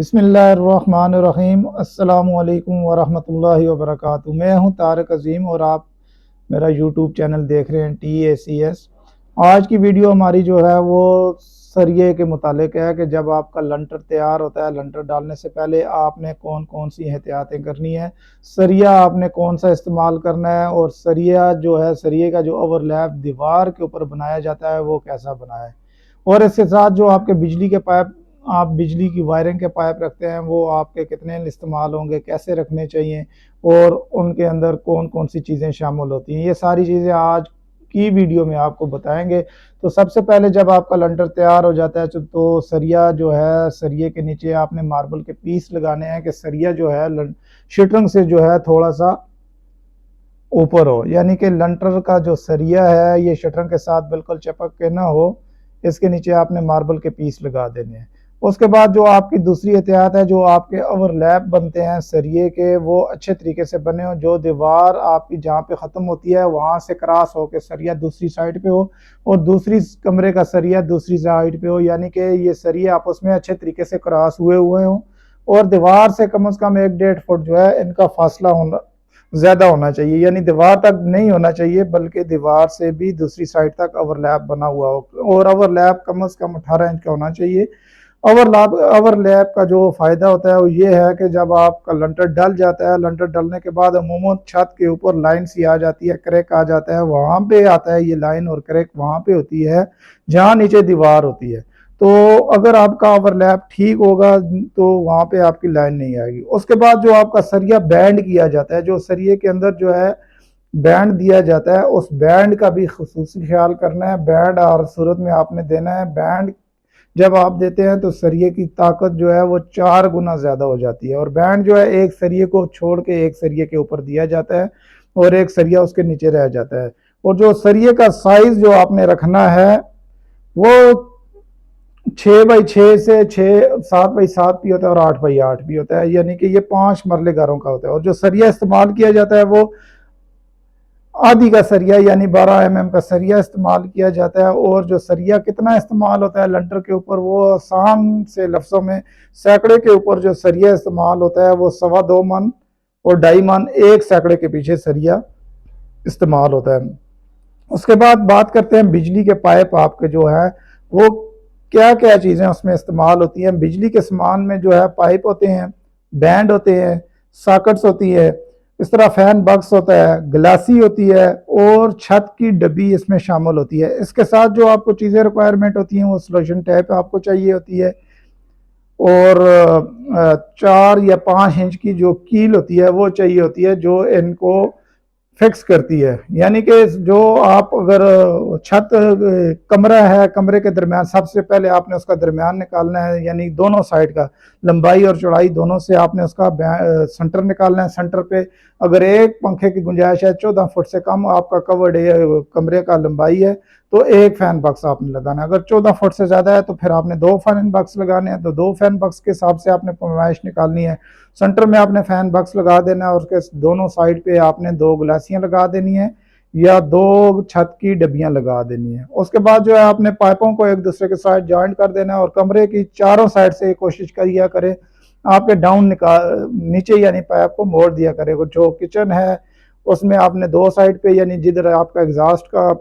बिस्मिल्लाहिर्रहमानिर्रहीम अस्सलामुअलैकुम वरहमतुल्लाहि वबरकातुहू। मैं हूं तारिक अजीम और आप मेरा यूट्यूब चैनल देख रहे हैं TACS। आज की वीडियो हमारी जो है वो सरिये के मुतालिक है कि जब आपका लंटर तैयार होता है, लंटर डालने से पहले आपने कौन कौन सी एहतियातें करनी है, सरिया आपने कौन सा इस्तेमाल करना है, और सरिया जो है सरिये का जो ओवरलैप दीवार के ऊपर बनाया जाता है वो कैसा बना है। और इसके साथ जो आपके बिजली के पाइप, आप बिजली की वायरिंग के पाइप रखते हैं वो आपके कितने इस्तेमाल होंगे, कैसे रखने चाहिए, और उनके अंदर कौन कौन सी चीज़ें शामिल होती हैं, ये सारी चीज़ें आज की वीडियो में आपको बताएंगे। तो सबसे पहले जब आपका लंटर तैयार हो जाता है तो सरिया जो है, सरिये के नीचे आपने मार्बल के पीस लगाने हैं कि सरिया जो है शटरंग से जो है थोड़ा सा ऊपर हो, यानी कि लंटर का जो सरिया है ये शटरंग के साथ बिल्कुल चिपक के ना हो। इसके नीचे आपने मार्बल के पीस लगा देने हैं। उसके बाद जो आपकी दूसरी एहतियात है, जो आपके ओवरलैप बनते हैं सरिये के वो अच्छे तरीके से बने हो, जो दीवार आपकी जहाँ पे ख़त्म होती है वहाँ से क्रॉस हो के सरिया दूसरी साइड पे हो और दूसरी कमरे का सरिया दूसरी साइड पे हो, यानी कि ये सरिये आपस में अच्छे तरीके से क्रॉस हुए हुए हों और दीवार से कम 1-1.5 फुट जो है इनका फासला होना ज्यादा होना चाहिए, यानी दीवार तक नहीं होना चाहिए बल्कि दीवार से भी दूसरी साइड तक ओवरलैप बना हुआ हो, और ओवरलैप कम से कम 18 इंच का होना चाहिए। ओवरलैप का जो फायदा होता है वो ये है कि जब आपका लंटर डल जाता है, लंटर डलने के बाद अमूमन छत के ऊपर लाइन सी आ जाती है, क्रैक आ जाता है, वहां पे आता है ये लाइन और क्रैक वहां पे होती है जहां नीचे दीवार होती है। तो अगर आपका ओवरलैप ठीक होगा तो वहां पे आपकी लाइन नहीं आएगी। उसके बाद जो आपका सरिया बैंड किया जाता है, जो सरिये के अंदर जो है बैंड दिया जाता है, उस बैंड का भी खुसूसी ख्याल करना है। बैंड और सूरत में आपने देना है। बैंड जब आप देते हैं तो सरिये की ताकत जो है वो 4 गुना ज्यादा हो जाती है, और बैंड जो है एक सरिये को छोड़ के एक सरिये के ऊपर दिया जाता है और एक सरिया उसके नीचे रह जाता है। और जो सरिये का साइज जो आपने रखना है वो 6x6 से 7x7 भी होता है और 8x8 भी होता है, यानी कि ये 5 मरले घरों का होता है। और जो सरिया इस्तेमाल किया जाता है वो आधी का सरिया यानी 12 mm का सरिया इस्तेमाल किया जाता है। और जो सरिया कितना इस्तेमाल होता है लंटर के ऊपर, वो आसान से लफ्ज़ों में सैकड़े के ऊपर जो सरिया इस्तेमाल होता है वो 2.25 मन और 2.5 मन एक सैकड़े के पीछे सरिया इस्तेमाल होता है। उसके बाद बात करते हैं बिजली के पाइप आपके जो है वो क्या क्या चीज़ें उसमें इस्तेमाल होती हैं। बिजली के सामान में जो है पाइप होते हैं, बैंड होते हैं, सॉकेट्स होती है, इस तरह फैन बक्स होता है, ग्लासी होती है और छत की डब्बी इसमें शामिल होती है। इसके साथ जो आपको चीज़ें रिक्वायरमेंट होती हैं वो सॉल्यूशन टैप आपको चाहिए होती है, और 4 या 5 इंच की जो कील होती है वो चाहिए होती है जो इनको फिक्स करती है। यानी कि जो आप अगर छत कमरा है, कमरे के दरमियान सबसे पहले आपने उसका दरमियान निकालना है, यानी दोनों साइड का लंबाई और चौड़ाई दोनों से आपने उसका सेंटर निकालना है। सेंटर पे अगर एक पंखे की गुंजाइश है 14 फुट से कम आपका कवर्ड कमरे का लंबाई है तो एक फैन बक्स आपने लगाना है। अगर 14 फुट से ज़्यादा है तो फिर आपने 2 फैन बक्स लगाने हैं, तो 2 फैन बक्स के हिसाब से आपने पैमाइश निकालनी है। सेंटर में आपने फैन बक्स लगा देना है और उसके दोनों साइड पे आपने 2 गिलासियां लगा देनी है या 2 छत की डब्बियां लगा देनी है। उसके बाद जो है आपने पाइपों को एक दूसरे के साथ ज्वाइंट कर देना है और कमरे की चारों साइड से कोशिश करिए करें आपके डाउन निकाल नीचे यानी पाइप को मोड़ दिया करे। जो किचन है उसमें आपने 2 साइड पे यानी जिधर आपका एग्जॉस्ट का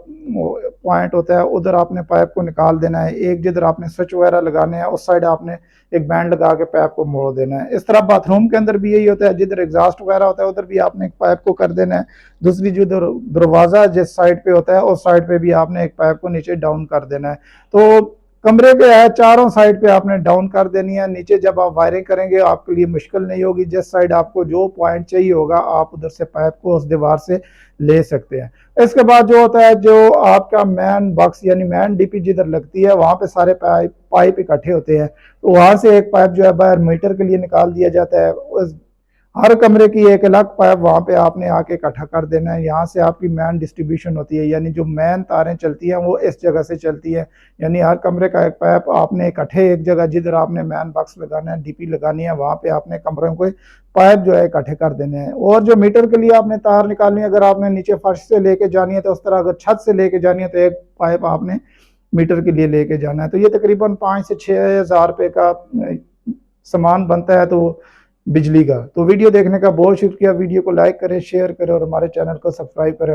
पॉइंट होता है उधर आपने पाइप को निकाल देना है। एक जिधर आपने स्विच वगैरह लगाने हैं उस साइड आपने एक बैंड लगा के पाइप को मोड़ देना है। इस तरह बाथरूम के अंदर भी यही होता है, जिधर एग्जॉस्ट वगैरह होता है उधर भी आपने एक पाइप को कर देना है। दूसरी जो दरवाजा जिस साइड पे होता है उस साइड पे भी आपने एक पाइप को नीचे डाउन कर देना है। तो कमरे पे है चारों साइड पे आपने डाउन कर देनी है। नीचे जब आप वायरिंग करेंगे आपके लिए मुश्किल नहीं होगी, जिस साइड आपको जो पॉइंट चाहिए होगा आप उधर से पाइप को उस दीवार से ले सकते हैं। इसके बाद जो होता है, जो आपका मैन बॉक्स यानी मैन डीपी जिधर लगती है वहां पे सारे पाइप इकट्ठे होते हैं, तो वहां से एक पाइप जो है बाहर मीटर के लिए निकाल दिया जाता है। हर कमरे की एक अलग पाइप वहां पे आपने आके इकट्ठा कर देना है। यहाँ से आपकी मैन डिस्ट्रीब्यूशन होती है, यानी जो मैन तारें चलती हैं वो इस जगह से चलती है, यानी हर कमरे का एक पाइप आपने इकट्ठे एक जगह जिधर आपने मैन बॉक्स लगाना है, डीपी लगानी है, वहां पे आपने कमरों को पाइप जो है इकट्ठे कर देने हैं। और जो मीटर के लिए आपने तार निकालनी है, अगर आपने नीचे फर्श से लेके जानी है तो उस तरह, अगर छत से लेके जानी है तो एक पाइप आपने मीटर के लिए लेके जाना है। तो ये तकरीबन 5 से 6 हज़ार रुपये का सामान बनता है तो बिजली का। तो वीडियो देखने का बहुत शुक्रिया। वीडियो को लाइक करें, शेयर करें और हमारे चैनल को सब्सक्राइब करें।